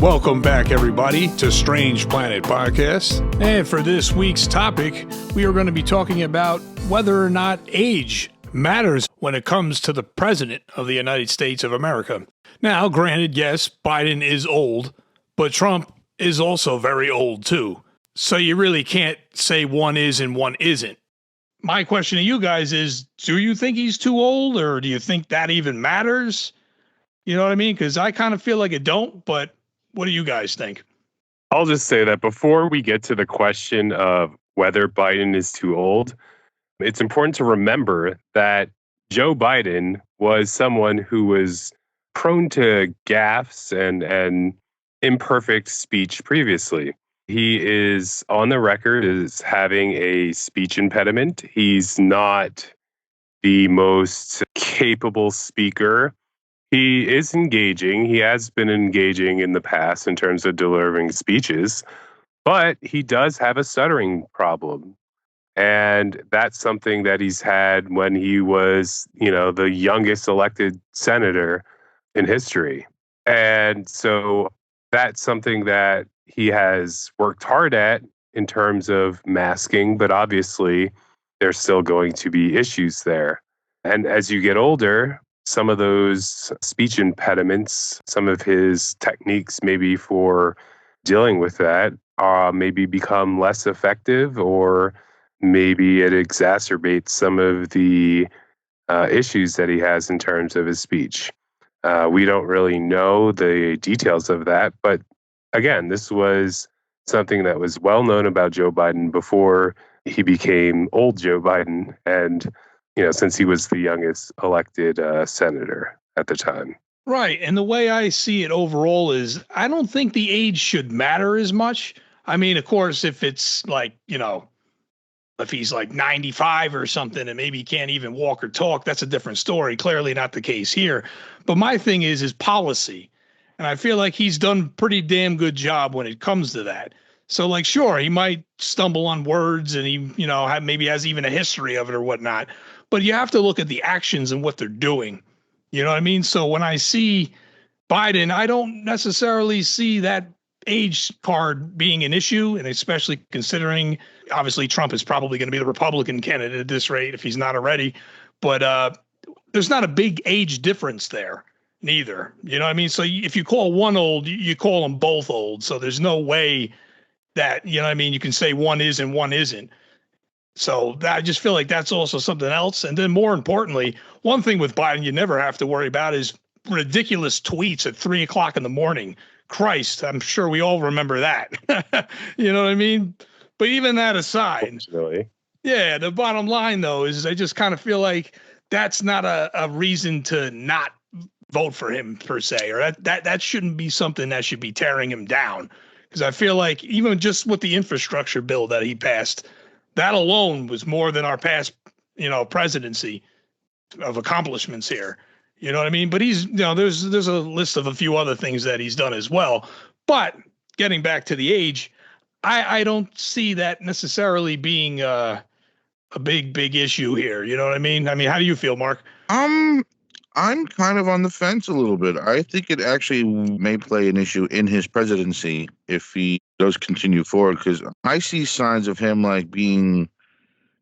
Welcome back, everybody, to Strange Planet Podcast. And for this week's topic, we are going to be talking about whether or not age matters when it comes to the President of the United States of America. Now, granted, yes, Biden is old, but Trump is also very old, too. So you really can't say one is and one isn't. My question to you guys is, do you think he's too old, or do you think that even matters? You know what I mean? Because I kind of feel like it don't, but what do you guys think? I'll just say that before we get to the question of whether Biden is too old, it's important to remember that Joe Biden was someone who was prone to gaffes and imperfect speech previously. He is on the record as having a speech impediment. He's not the most capable speaker. He is engaging. He has been engaging in the past in terms of delivering speeches, but he does have a stuttering problem. And that's something that he's had when he was, the youngest elected senator in history. And so that's something that he has worked hard at in terms of masking, but obviously there's still going to be issues there. And as you get older, some of those speech impediments, some of his techniques maybe for dealing with that maybe become less effective, or maybe it exacerbates some of the issues that he has in terms of his speech. We don't really know the details of that, but again, this was something that was well known about Joe Biden before he became old Joe Biden, and since he was the youngest elected senator at the time. Right. And the way I see it overall is I don't think the age should matter as much. I mean, of course, if it's like, if he's like 95 or something and maybe he can't even walk or talk, that's a different story. Clearly not the case here. But my thing is policy. And I feel like he's done a pretty damn good job when it comes to that. So, like, sure, he might stumble on words and he, maybe has even a history of it or whatnot. But you have to look at the actions and what they're doing. You know what I mean? So when I see Biden, I don't necessarily see that age card being an issue, and especially considering, obviously, Trump is probably going to be the Republican candidate at this rate if he's not already. But there's not a big age difference there, neither. You know what I mean? So if you call one old, you call them both old. So there's no way that, you can say one is and one isn't. So I just feel like that's also something else. And then more importantly, one thing with Biden you never have to worry about is ridiculous tweets at 3:00 in the morning. Christ, I'm sure we all remember that. You know what I mean? But even that aside, yeah, the bottom line, though, is I just kind of feel like that's not a reason to not vote for him per se, or that shouldn't be something that should be tearing him down. Because I feel like even just with the infrastructure bill that he passed, that alone was more than our past, presidency of accomplishments here. You know what I mean? But he's, there's a list of a few other things that he's done as well. But getting back to the age, I don't see that necessarily being a big issue here. You know what I mean? I mean, how do you feel, Mark? I'm kind of on the fence a little bit. I think it actually may play an issue in his presidency if he does continue forward, because I see signs of him like being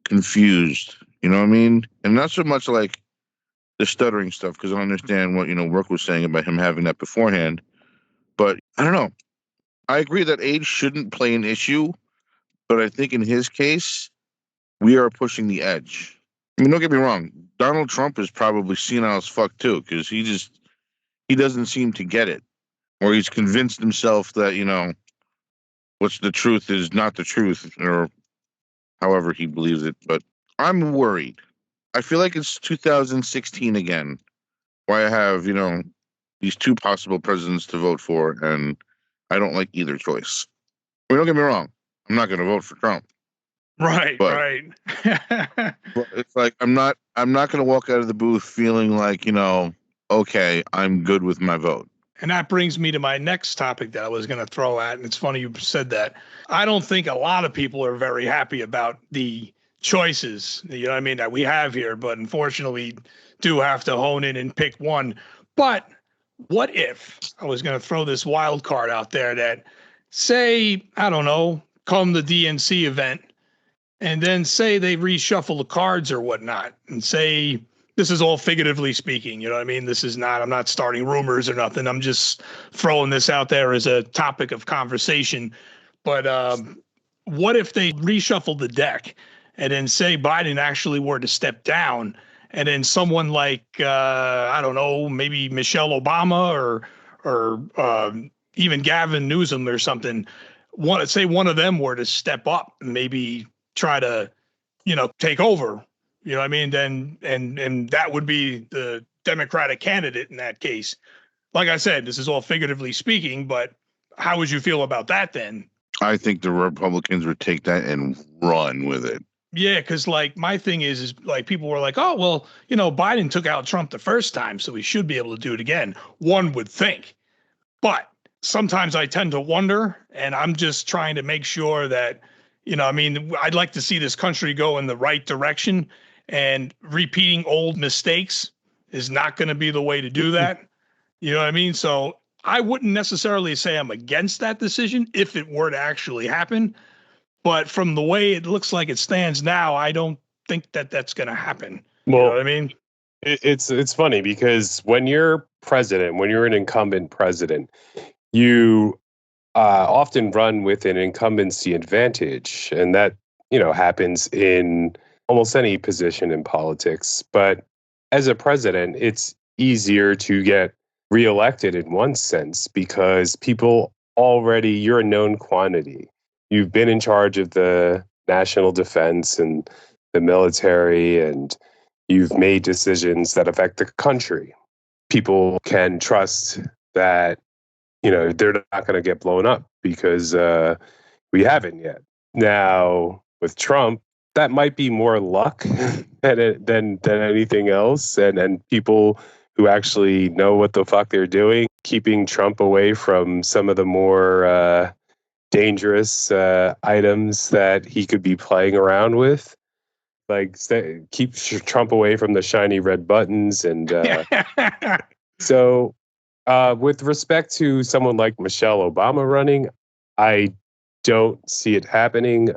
confused. You know what I mean? And not so much like the stuttering stuff, because I understand what, Rook was saying about him having that beforehand. But I don't know. I agree that age shouldn't play an issue, but I think in his case, we are pushing the edge. I mean, don't get me wrong. Donald Trump is probably senile as fuck too, because he doesn't seem to get it, or he's convinced himself that what's the truth is not the truth, or however he believes it. But I'm worried. I feel like it's 2016 again, where I have these two possible presidents to vote for, and I don't like either choice. I mean, don't get me wrong. I'm not going to vote for Trump. Right, but, right. But it's like I'm not going to walk out of the booth feeling like, okay, I'm good with my vote. And that brings me to my next topic that I was going to throw at, and it's funny you said that. I don't think a lot of people are very happy about the choices, that we have here, but unfortunately do have to hone in and pick one. But what if I was going to throw this wild card out there that say, I don't know, come the DNC event and then say they reshuffle the cards or whatnot and say, this is all figuratively speaking, you know what I mean? This is not, I'm not starting rumors or nothing. I'm just throwing this out there as a topic of conversation. But what if they reshuffled the deck and then say Biden actually were to step down and then someone like, I don't know, maybe Michelle Obama or even Gavin Newsom or something, say one of them were to step up and maybe try to, take over, you know what I mean? Then, and that would be the Democratic candidate in that case. Like I said, this is all figuratively speaking, but how would you feel about that then? I think the Republicans would take that and run with it. Yeah, because like my thing is like people were like, oh, well, Biden took out Trump the first time, so he should be able to do it again. One would think. But sometimes I tend to wonder, and I'm just trying to make sure that, I mean, I'd like to see this country go in the right direction, and repeating old mistakes is not going to be the way to do that. You know what I mean? So I wouldn't necessarily say I'm against that decision if it were to actually happen. But from the way it looks like it stands now, I don't think that that's going to happen. You know what I mean? It's funny because when you're president, when you're an incumbent president, you often run with an incumbency advantage, and that happens in almost any position in politics. But as a president, it's easier to get reelected in one sense because you're a known quantity. You've been in charge of the national defense and the military, and you've made decisions that affect the country. People can trust that they're not going to get blown up because we haven't yet. Now with Trump, that might be more luck than anything else, and people who actually know what the fuck they're doing, keeping Trump away from some of the more dangerous items that he could be playing around with. Like keep Trump away from the shiny red buttons. And so with respect to someone like Michelle Obama running, I don't see it happening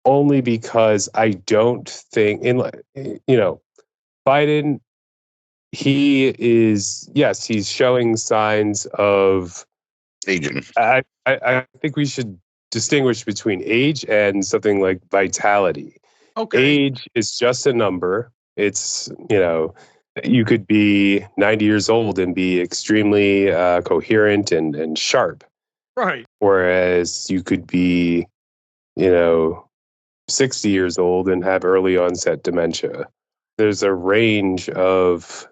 only because I don't think Biden, he's showing signs of aging. I think we should distinguish between age and something like vitality. Okay. Age is just a number. It's, you could be 90 years old and be extremely coherent and sharp. Right. Whereas you could be, 60 years old and have early onset dementia. There's a range of,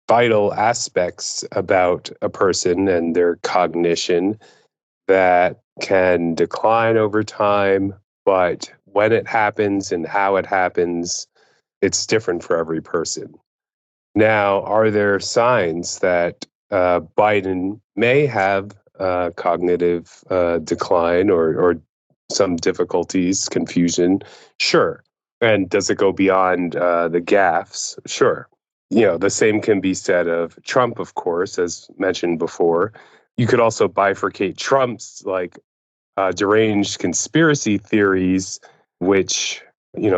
vital aspects about a person and their cognition that can decline over time, but when it happens and how it happens, it's different for every person. Now, are there signs that Biden may have cognitive decline or some difficulties, confusion? Sure. And does it go beyond the gaffes? Sure. The same can be said of Trump, of course, as mentioned before. You could also bifurcate Trump's deranged conspiracy theories, which,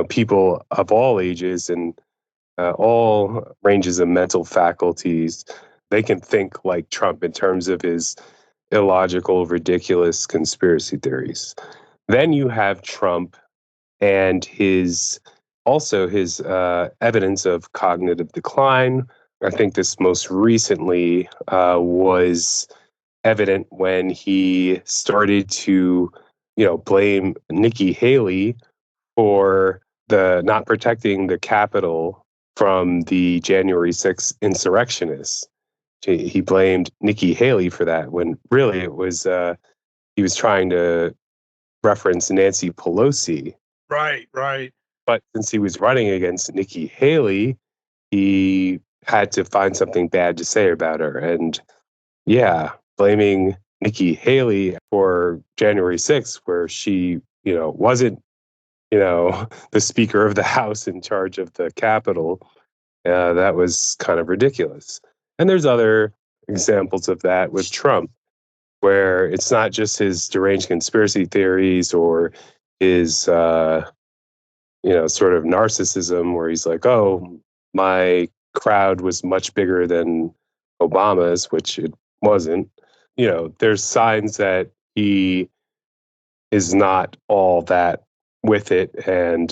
people of all ages and all ranges of mental faculties, they can think like Trump in terms of his illogical, ridiculous conspiracy theories. Then you have Trump and his evidence of cognitive decline. I think this most recently was evident when he started to, blame Nikki Haley for the not protecting the Capitol from the January 6th insurrectionists. He blamed Nikki Haley for that when really it was he was trying to reference Nancy Pelosi. Right. But since he was running against Nikki Haley, he had to find something bad to say about her. And blaming Nikki Haley for January 6th, where she, wasn't, the Speaker of the House in charge of the Capitol, That was kind of ridiculous. And there's other examples of that with Trump, where it's not just his deranged conspiracy theories or his, sort of narcissism, where he's like, oh, my crowd was much bigger than Obama's, which it wasn't. There's signs that he is not all that with it. And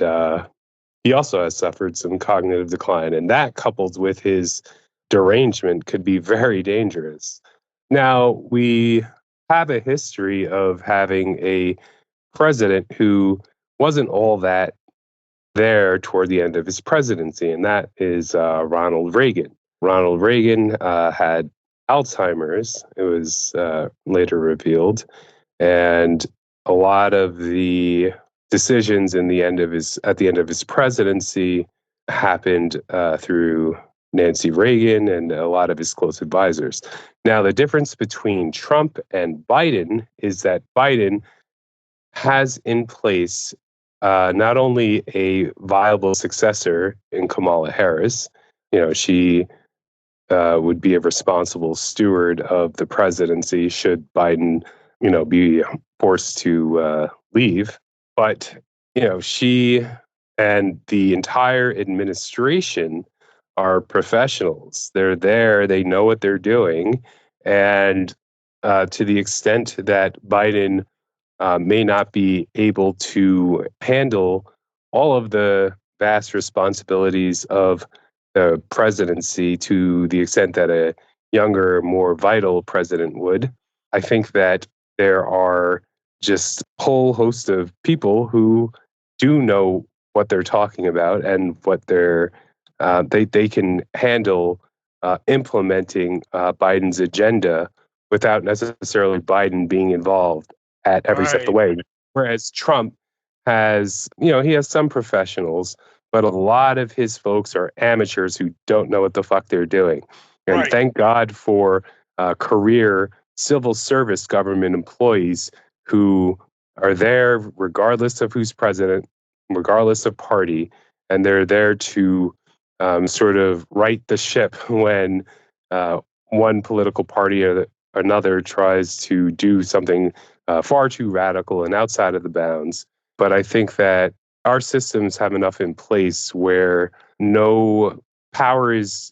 he also has suffered some cognitive decline. And that, coupled with his derangement, could be very dangerous. Now, we have a history of having a president who wasn't all that there toward the end of his presidency, and that is Ronald Reagan. Ronald Reagan had Alzheimer's, it was later revealed, and a lot of the decisions at the end of his presidency happened through Nancy Reagan and a lot of his close advisors. Now, the difference between Trump and Biden is that Biden has in place not only a viable successor in Kamala Harris, she would be a responsible steward of the presidency should Biden, be forced to leave. But, she and the entire administration are professionals. They're there, they know what they're doing. And to the extent that Biden may not be able to handle all of the vast responsibilities of the presidency to the extent that a younger, more vital president would. I think that there are just a whole host of people who do know what they're talking about and what they can handle implementing Biden's agenda without necessarily Biden being involved at every step of the way. Whereas Trump has, he has some professionals, but a lot of his folks are amateurs who don't know what the fuck they're doing. And thank God for career civil service government employees who are there regardless of who's president, regardless of party, and they're there to sort of right the ship when one political party or another tries to do something far too radical and outside of the bounds. But I think that our systems have enough in place where no power is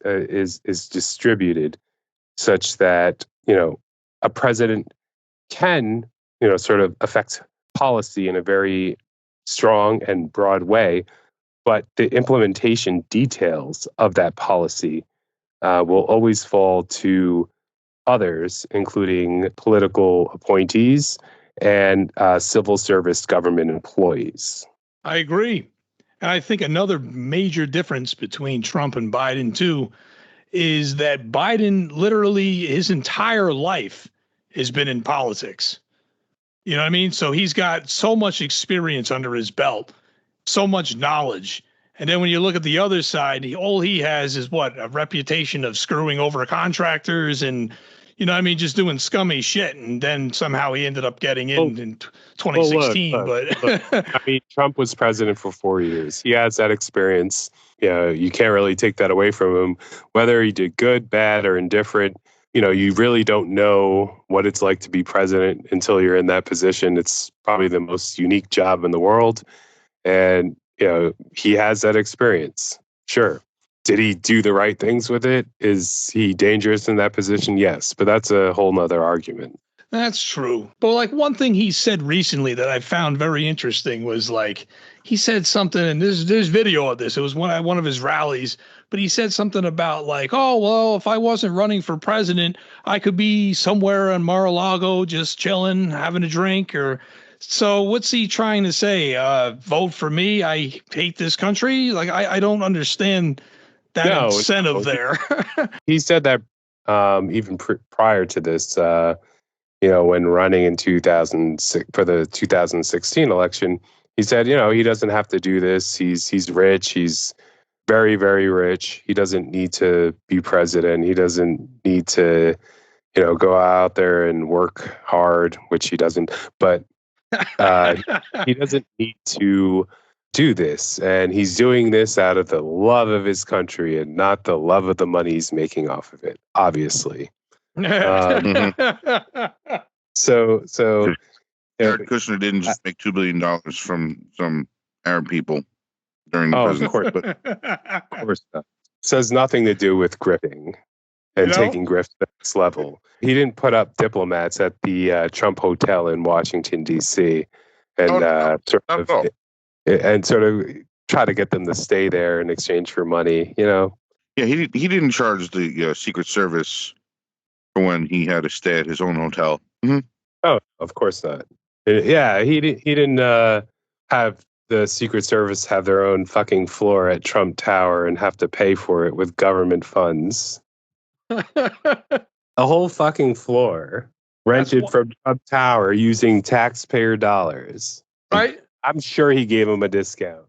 distributed such that a president can sort of affect policy in a very strong and broad way, but the implementation details of that policy will always fall to others, including political appointees and civil service government employees. I agree. And I think another major difference between Trump and Biden, too, is that Biden literally his entire life has been in politics. You know what I mean? So he's got so much experience under his belt, so much knowledge. And then when you look at the other side, all he has is what? A reputation of screwing over contractors and, just doing scummy shit. And then somehow he ended up getting in 2016. Look. I mean, Trump was president for 4 years. He has that experience. You can't really take that away from him. Whether he did good, bad, or indifferent, you really don't know what it's like to be president until you're in that position. It's probably the most unique job in the world. And, he has that experience. Sure. Did he do the right things with it? Is he dangerous in that position? Yes. But that's a whole nother argument. That's true. But like one thing he said recently that I found very interesting was like he said something, and there's video of this. It was one of his rallies, but he said something about like, oh well, if I wasn't running for president, I could be somewhere in Mar-a-Lago just chilling, having a drink. Or so what's he trying to say? Vote for me. I hate this country. Like I don't understand that incentive there. He said that even prior to this. When running in 2006 for the 2016 election, he said, he doesn't have to do this. He's rich. He's very, very rich. He doesn't need to be president. He doesn't need to, go out there and work hard, which he doesn't. But he doesn't need to do this, and he's doing this out of the love of his country and not the love of the money he's making off of it, obviously. So Jared Kushner didn't just make $2 billion from some Arab people during the of presidency. course not. This has nothing to do with grifting and taking grift to the next level. He didn't put up diplomats at the Trump Hotel in Washington, D.C. and sort of try to get them to stay there in exchange for money, Yeah, he didn't charge the Secret Service for when he had to stay at his own hotel. Mm-hmm. Oh, of course not. Yeah, he didn't have the Secret Service have their own fucking floor at Trump Tower and have to pay for it with government funds. A whole fucking floor rented from Trump Tower using taxpayer dollars. Right? I'm sure he gave him a discount.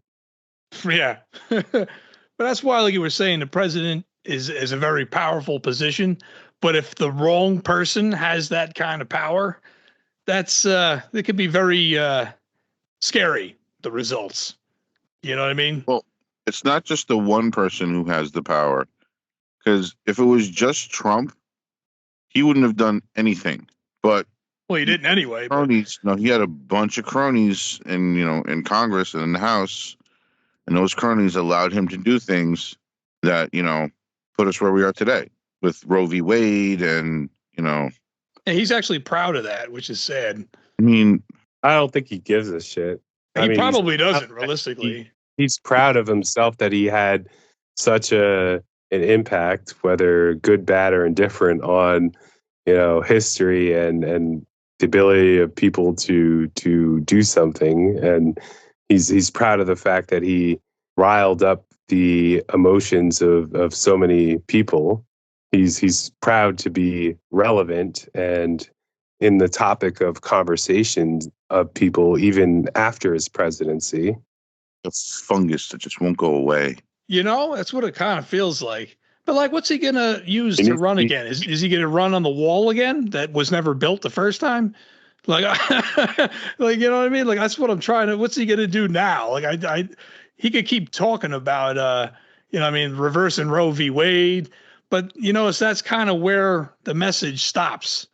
Yeah. But that's why, like you were saying, the president is a very powerful position. But if the wrong person has that kind of power, that's it could be very scary, the results. You know what I mean? Well, it's not just the one person who has the power. Because if it was just Trump, he wouldn't have done anything. But he didn't anyway. Cronies. No, he had a bunch of cronies in Congress and in the House, and those cronies allowed him to do things that put us where we are today with Roe v. Wade, and And he's actually proud of that, which is sad. I mean, I don't think he gives a shit. He probably doesn't, realistically. He's proud of himself that he had such an impact, whether good, bad, or indifferent, on history and the ability of people to do something. And he's proud of the fact that he riled up the emotions of so many people. He's proud to be relevant and in the topic of conversations of people even after his presidency. The fungus that just won't go away. That's what it kind of feels like. But what's he gonna use to run again? Is he gonna run on the wall again that was never built the first time? You know what I mean? That's what I'm trying to. What's he gonna do now? He could keep talking about reversing Roe v. Wade, but that's kind of where the message stops.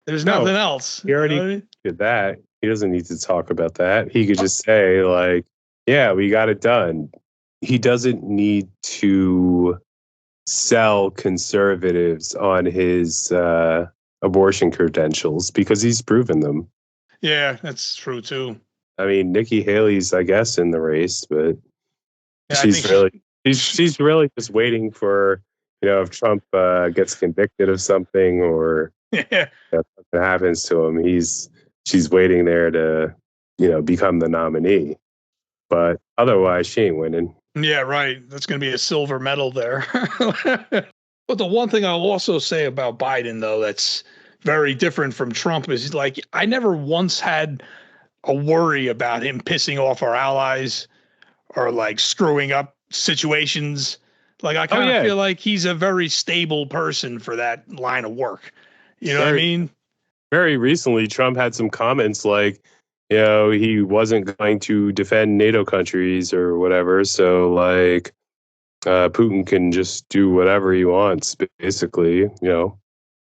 There's nothing else. He already did that. He doesn't need to talk about that. He could just say yeah, we got it done. He doesn't need to sell conservatives on his abortion credentials because he's proven them. Yeah, that's true too. I mean, Nikki Haley's, I guess, in the race, but she's really just waiting for if Trump gets convicted of something or something happens to him. She's waiting there to become the nominee. But otherwise, she ain't winning. Yeah, right. That's going to be a silver medal there. But the one thing I'll also say about Biden, though, that's very different from Trump is I never once had a worry about him pissing off our allies or screwing up situations. I kind of feel like he's a very stable person for that line of work. You know what I mean? Very recently, Trump had some comments he wasn't going to defend NATO countries or whatever. So Putin can just do whatever he wants, basically. If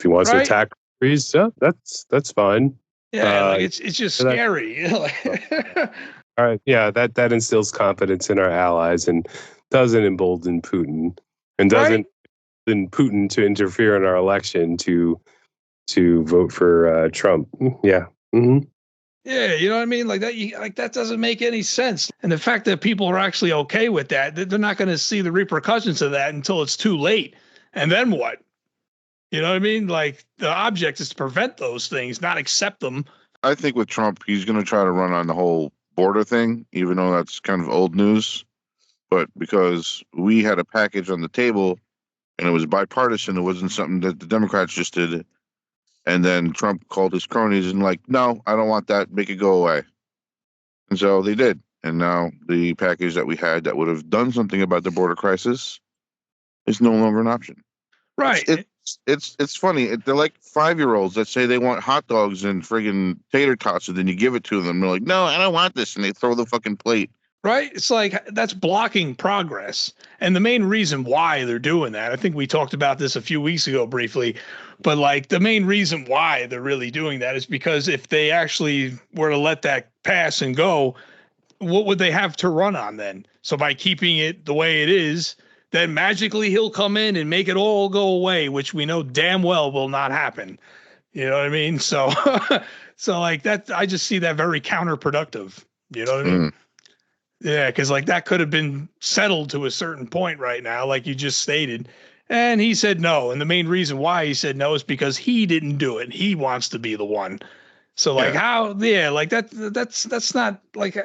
he wants to attack countries, that's fine. Yeah, it's just scary. All right, yeah, that instills confidence in our allies and doesn't embolden Putin and doesn't embolden Putin to interfere in our election to vote for Trump. Yeah. Mm-hmm. Yeah, you know what I mean? That doesn't make any sense. And the fact that people are actually okay with that, they're not going to see the repercussions of that until it's too late. And then what? You know what I mean? The object is to prevent those things, not accept them. I think with Trump, he's going to try to run on the whole border thing, even though that's kind of old news. But because we had a package on the table and it was bipartisan, it wasn't something that the Democrats just did. And then Trump called his cronies and no, I don't want that. Make it go away. And so they did. And now the package that we had that would have done something about the border crisis is no longer an option. Right. It's funny. They're like 5-year-olds that say they want hot dogs and friggin' tater tots, and then you give it to them. They're like, no, I don't want this. And they throw the fucking plate Right? It's like that's blocking progress. And the main reason why they're doing that, I think we talked about this a few weeks ago briefly, but like the main reason why they're really doing that is because if they actually were to let that pass and go, what would they have to run on then? So by keeping it the way it is, then magically he'll come in and make it all go away, which we know damn well will not happen. You know what I mean? So, so like that, I just see that very counterproductive. You know what I mean? Yeah, because like that could have been settled to a certain point right now, like you just stated. And he said no. And the main reason why he said no is because he didn't do it. He wants to be the one. So like how like that's not like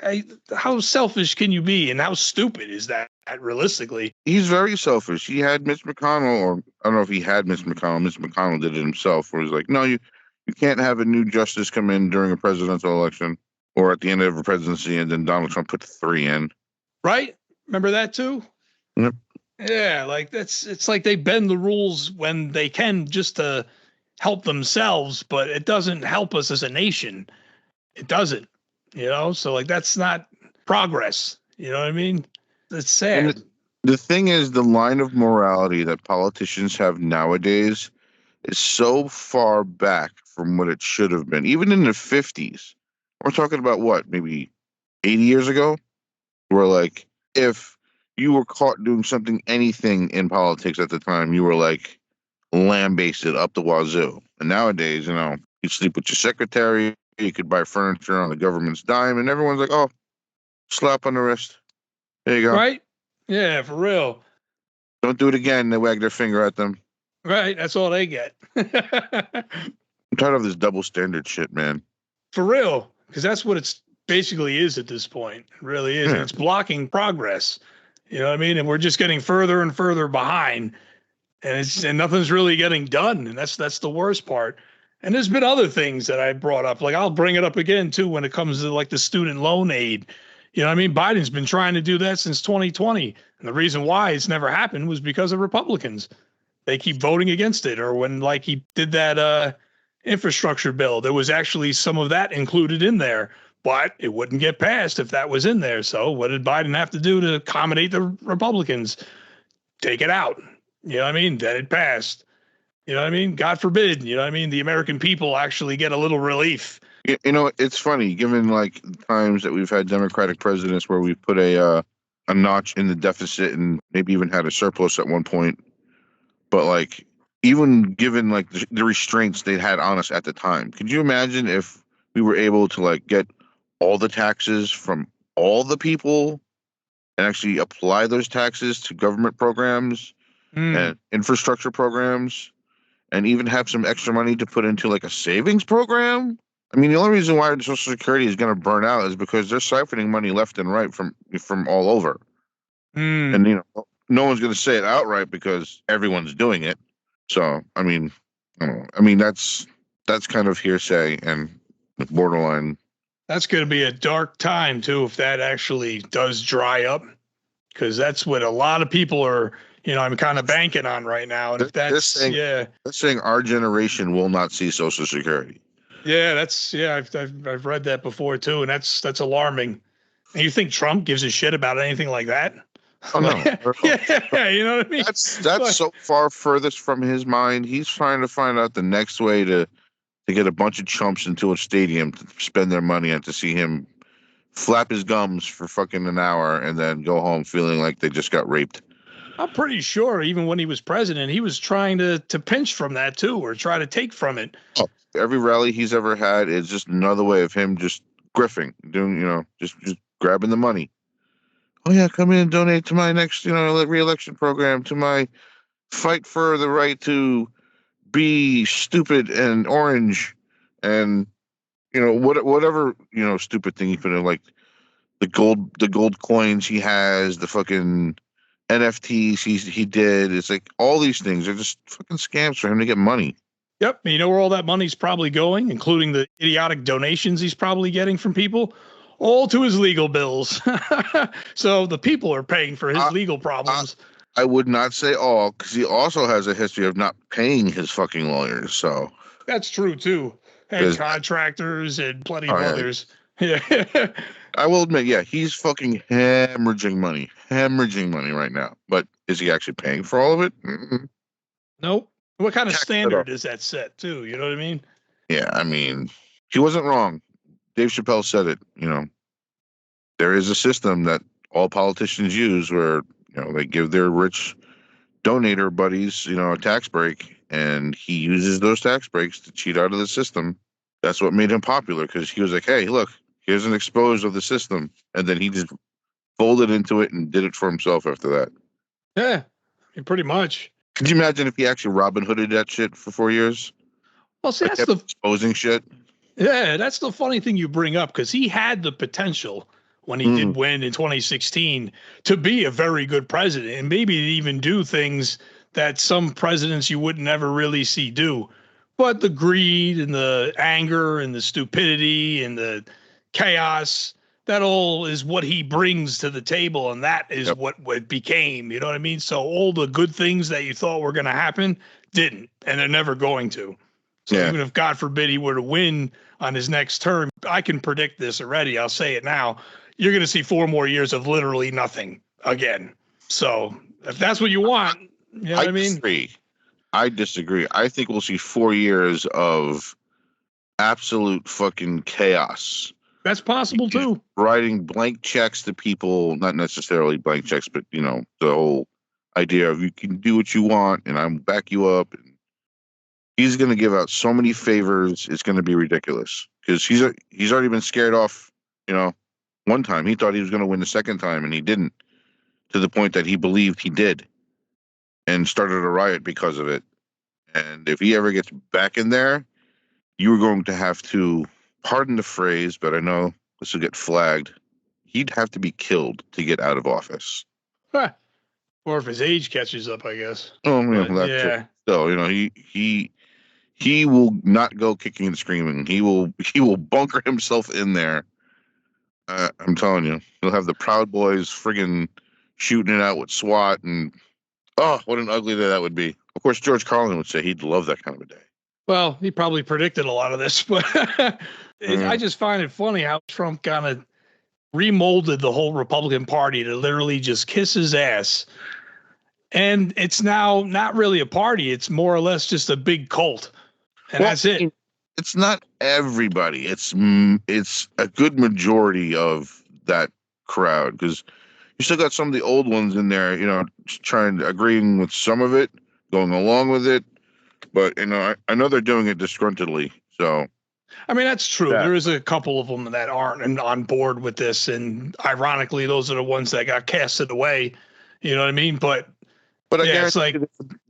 how selfish can you be and how stupid is that realistically? He's very selfish. He had Mitch McConnell, or I don't know if he had Mitch McConnell. Mitch McConnell did it himself, where he's like, no, you can't have a new justice come in during a presidential election or at the end of a presidency, and then Donald Trump put 3 in. Right? Remember that too? Yep. Yeah, like it's like they bend the rules when they can just to help themselves, but it doesn't help us as a nation. It doesn't, you know? So like that's not progress. You know what I mean? It's sad. And the thing is, the line of morality that politicians have nowadays is so far back from what it should have been. Even in the 50s, we're talking about what, maybe 80 years ago, where like if you were caught doing anything in politics at the time, you were like lambasted up the wazoo. And nowadays, you know, you sleep with your secretary, you could buy furniture on the government's dime, and everyone's like, oh, slap on the wrist. There you go. Right? Yeah, for real. Don't do it again. They wag their finger at them. Right. That's all they get. I'm tired of this double standard shit, man. For real. Because that's what it's basically is at this point. It really is. Yeah. And it's blocking progress. You know what I mean? And we're just getting further and further behind. And nothing's really getting done. And that's the worst part. And there's been other things that I brought up. Like I'll bring it up again too when it comes to like the student loan aid. You know what I mean? Biden's been trying to do that since 2020. And the reason why it's never happened was because of Republicans. They keep voting against it. Or when like he did that infrastructure bill, there was actually some of that included in there, but it wouldn't get passed if that was in there. So what did Biden have to do to accommodate the Republicans? Take it out. You know what I mean? Then it passed. You know what I mean? God forbid, you know what I mean? The American people actually get a little relief. You know, it's funny, given like times that we've had Democratic presidents where we've put a notch in the deficit and maybe even had a surplus at one point. But like, even given like the restraints they had on us at the time, could you imagine if we were able to like get all the taxes from all the people and actually apply those taxes to government programs and infrastructure programs, and even have some extra money to put into like a savings program? I mean, the only reason why Social Security is going to burn out is because they're siphoning money left and right from all over. And, you know, no one's going to say it outright because everyone's doing it. So, I mean, I don't know. I mean, that's kind of hearsay and borderline. That's going to be a dark time, too, if that actually does dry up, because that's what a lot of people are, you know, I'm kind of banking on right now. And if that's, they're saying our generation will not see Social Security. Yeah, I've read that before too, and that's alarming. And you think Trump gives a shit about anything like that? Oh no. Yeah, you know what I mean? That's so far furthest from his mind. He's trying to find out the next way to get a bunch of chumps into a stadium to spend their money and to see him flap his gums for fucking an hour and then go home feeling like they just got raped. I'm pretty sure even when he was president, he was trying to pinch from that too, or try to take from it. Oh. Every rally he's ever had is just another way of him just griffing, doing, you know, just grabbing the money. Oh yeah, come in and donate to my next, you know, re-election program, to my fight for the right to be stupid and orange, and you know whatever, you know, stupid thing he put in, like the gold coins he has, the fucking NFTs he did. It's like all these things are just fucking scams for him to get money. Yep. You know where all that money's probably going, including the idiotic donations he's probably getting from people, all to his legal bills. So the people are paying for his legal problems. I would not say all, because he also has a history of not paying his fucking lawyers. So that's true too. And contractors and plenty of others. Yeah. I will admit, yeah, he's fucking hemorrhaging money right now. But is he actually paying for all of it? Nope. What kind of Tax it standard up. does that set too? You know what I mean? Yeah, I mean, he wasn't wrong. Dave Chappelle said it. There is a system that all politicians use where they give their rich donator buddies a tax break, and he uses those tax breaks to cheat out of the system. That's what made him popular, because he was like, hey, look, here's an expose of the system, and then he just folded into it and did it for himself after that. Yeah, pretty much. Could you imagine if he actually Robin Hooded that shit for 4 years? Well, see, Like, that's kept exposing shit. Yeah, that's the funny thing you bring up, because he had the potential when he did win in 2016 to be a very good president, and maybe to even do things that some presidents you would never really see do. But the greed and the anger and the stupidity and the chaos, that all is what he brings to the table, and that is what it became. You know what I mean? So all the good things that you thought were going to happen didn't, and they're never going to. So even if, God forbid, he were to win on his next term, I can predict this already. I'll say it now. You're going to see 4 more years of literally nothing again. So if that's what you want, you know what I mean? I disagree. I think we'll see 4 years of absolute fucking chaos. That's possible too. Writing blank checks to people, not necessarily blank checks, but the whole idea of you can do what you want and I'm back you up. And he's going to give out so many favors. It's going to be ridiculous, because he's already been scared off. One time he thought he was going to win the second time, and he didn't, to the point that he believed he did, and started a riot because of it. And if he ever gets back in there, you are going to have to, pardon the phrase, but I know this will get flagged, he'd have to be killed to get out of office. Huh. Or if his age catches up, I guess. Oh, yeah. So he will not go kicking and screaming. He will bunker himself in there. I'm telling you, he'll have the Proud Boys friggin' shooting it out with SWAT, and what an ugly day that would be. Of course, George Carlin would say he'd love that kind of a day. Well, he probably predicted a lot of this, but I just find it funny how Trump kind of remolded the whole Republican Party to literally just kiss his ass. And it's now not really a party. It's more or less just a big cult. And that's it. It's not everybody. It's a good majority of that crowd, because you still got some of the old ones in there, agreeing with some of it, going along with it. But, I know they're doing it disgruntledly. So, I mean, that's true. Yeah. There is a couple of them that aren't on board with this. And ironically, those are the ones that got casted away. You know what I mean? But I guess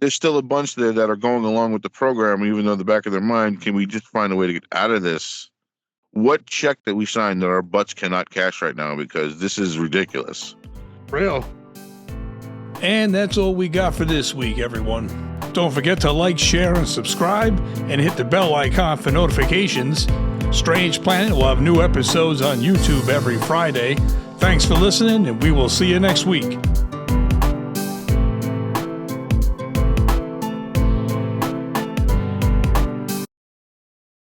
there's still a bunch there that are going along with the program, even though in the back of their mind, can we just find a way to get out of this? What check that we signed that our butts cannot cash right now, because this is ridiculous. Real. And that's all we got for this week, everyone. Don't forget to like, share, and subscribe, and hit the bell icon for notifications. Strange Planet will have new episodes on YouTube every Friday. Thanks for listening, and we will see you next week.